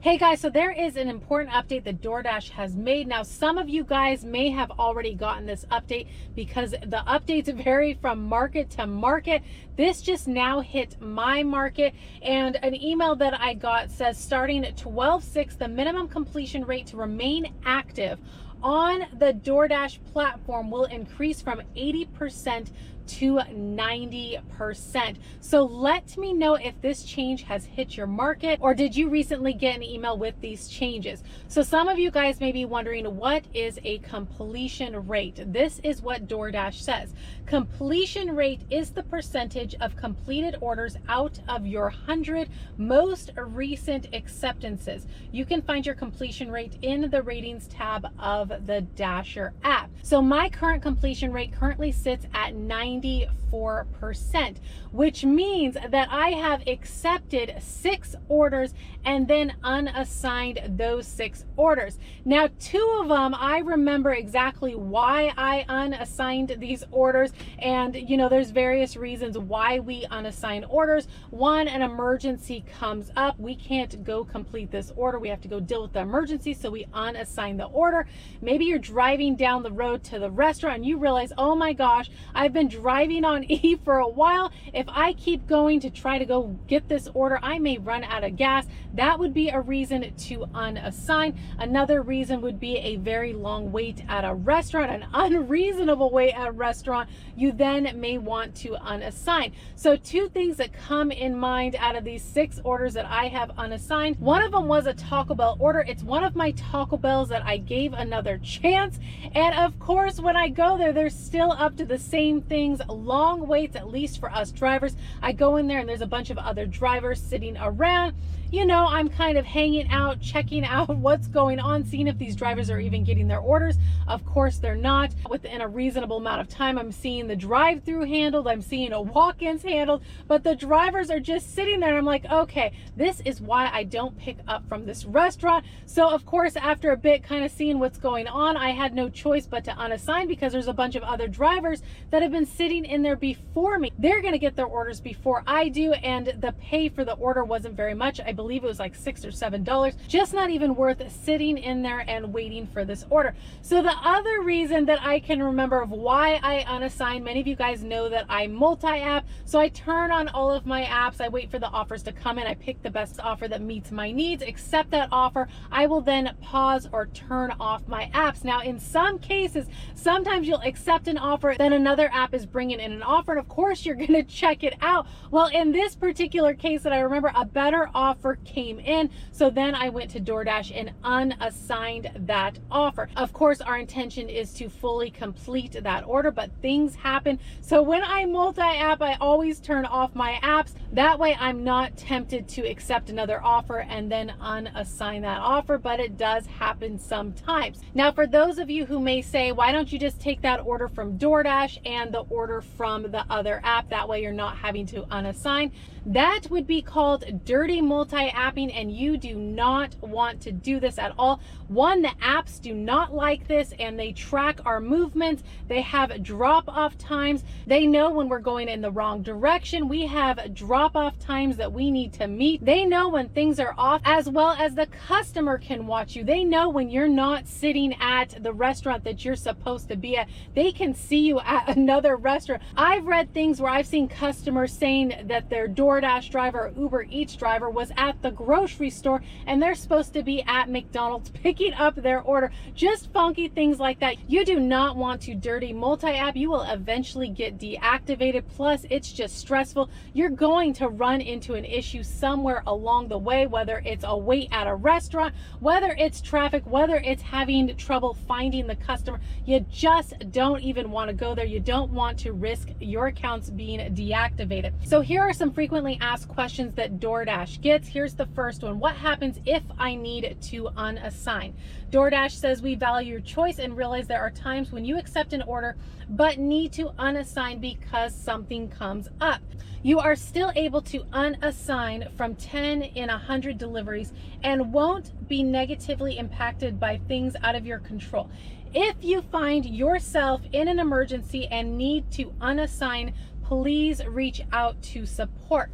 Hey guys, so there is an important update that Doordash has made. Now, some of you guys may have already gotten this update because the updates vary from market to market. This just now hit my market, and an email that I got says starting at 12/6, the minimum completion rate to remain active on the Doordash platform will increase from 80% to 90%. So let me know if this change has hit your market, or did you recently get an email with these changes? So some of you guys may be wondering, what is a completion rate? This is what Doordash says. Completion rate is the percentage of completed orders out of your 100 most recent acceptances. You can find your completion rate in the ratings tab of the Dasher app. So my current completion rate currently sits at 94%, which means that I have accepted 6 orders and then unassigned those 6 orders. Now, 2 of them, I remember exactly why I unassigned these orders. And you know, there's various reasons why we unassign orders. One, an emergency comes up. We can't go complete this order. We have to go deal with the emergency. So we unassign the order. Maybe you're driving down the road to the restaurant and you realize, oh my gosh, I've been driving on E for a while. If I keep going to try to go get this order, I may run out of gas. That would be a reason to unassign. Another reason would be a very long wait at a restaurant, an unreasonable wait at a restaurant. You then may want to unassign. So 2 things that come in mind out of these 6 orders that I have unassigned. One of them was a Taco Bell order. It's one of my Taco Bells that I gave another chance. And of course, when I go there, they're still up to the same things, long waits, at least for us drivers. I go in there and there's a bunch of other drivers sitting around. You know, I'm kind of hanging out, checking out what's going on, seeing if these drivers are even getting their orders. Of course, they're not. Within a reasonable amount of time, I'm seeing the drive-through handled, I'm seeing a walk-ins handled, but the drivers are just sitting there. And I'm like, okay, this is why I don't pick up from this restaurant. So of course, after a bit kind of seeing what's going on, I had no choice but to unassign because there's a bunch of other drivers that have been sitting in there before me. They're going to get their orders before I do, and the pay for the order wasn't very much. I believe it was like $6 or $7, just not even worth sitting in there and waiting for this order. So the other reason that I can remember of why I unassigned, many of you guys know that I multi-app, so I turn on all of my apps, I wait for the offers to come in, I pick the best offer that meets my needs, accept that offer, I will then pause or turn off my apps. Now, in some cases, sometimes you'll accept an offer, then another app is bringing in an offer, and of course you're going to check it out. Well, in this particular case that I remember, a better offer came in, so then I went to Doordash and unassigned that offer. Of course, our intention is to fully complete that order, but things happen. So when I multi-app, I always turn off my apps. That way I'm not tempted to accept another offer and then unassign that offer, but it does happen sometimes. Now, for those of you who may say, why don't you just take that order from Doordash and the order from the other app? That way you're not having to unassign. That would be called dirty multi-apping, and you do not want to do this at all. One, the apps do not like this, and they track our movements. They have drop-off times. They know when we're going in the wrong direction. We have drop-off times that we need to meet. They know when things are off, as well as the customer can watch you. They know when you're not sitting at the restaurant that you're supposed to be at. They can see you at another restaurant. I've read things where I've seen customers saying that their Doordash driver or Uber Eats driver was at the grocery store and they're supposed to be at McDonald's picking up their order. Just funky things like that. You do not want to dirty multi-app. You will eventually get deactivated. Plus, it's just stressful. You're going to run into an issue somewhere along the way, whether it's a wait at a restaurant, whether it's traffic, whether it's having trouble finding the customer. You just don't even want to go there. You don't want to risk your accounts being deactivated. So here are some frequently asked questions that Doordash gets. Here's the first one. What happens if I need to unassign? Doordash says, we value your choice and realize there are times when you accept an order but need to unassign because something comes up. You are still able to unassign from 10 in 100 deliveries and won't be negatively impacted by things out of your control. If you find yourself in an emergency and need to unassign, please reach out to support.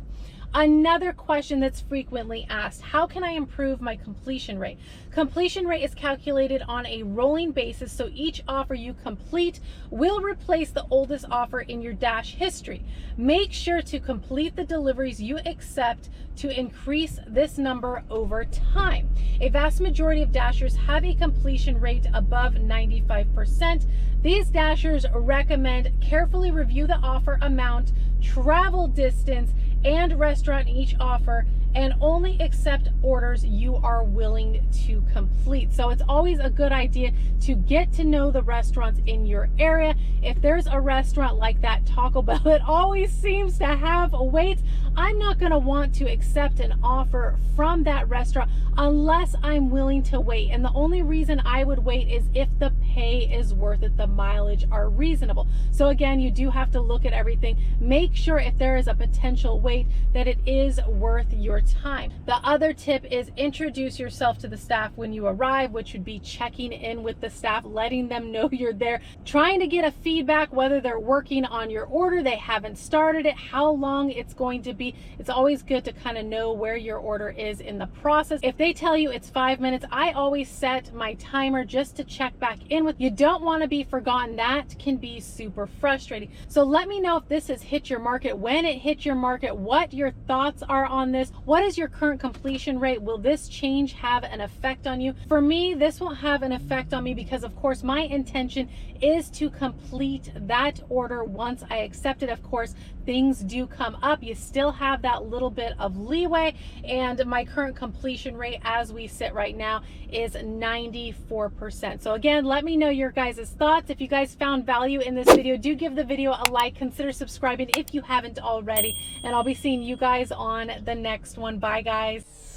Another question that's frequently asked, how can I improve my completion rate? Completion rate is calculated on a rolling basis, so each offer you complete will replace the oldest offer in your Dash history. Make sure to complete the deliveries you accept to increase this number over time. A vast majority of Dashers have a completion rate above 95%. These Dashers recommend carefully review the offer amount, travel distance, and restaurant in each offer, and only accept orders you are willing to complete. So it's always a good idea to get to know the restaurants in your area. If there's a restaurant like that Taco Bell that always seems to have waits, I'm not going to want to accept an offer from that restaurant unless I'm willing to wait. And the only reason I would wait is if the pay is worth it, the mileage are reasonable. So again, you do have to look at everything. Make sure if there is a potential wait that it is worth your time. The other tip is introduce yourself to the staff when you arrive, which would be checking in with the staff, letting them know you're there, trying to get a feedback whether they're working on your order, they haven't started it, how long it's going to be. It's always good to kind of know where your order is in the process. If they tell you it's 5 minutes, I always set my timer just to check back in with. You don't want to be forgotten. That can be super frustrating. So let me know if this has hit your market, when it hit your market, what your thoughts are on this. What is your current completion rate? Will this change have an effect on you? For me, this won't have an effect on me because of course my intention is to complete that order once I accept it. Of course, things do come up. You still have that little bit of leeway, and my current completion rate as we sit right now is 94%. So again, let me know your guys' thoughts. If you guys found value in this video, do give the video a like, consider subscribing if you haven't already, and I'll be seeing you guys on the next one. Bye guys.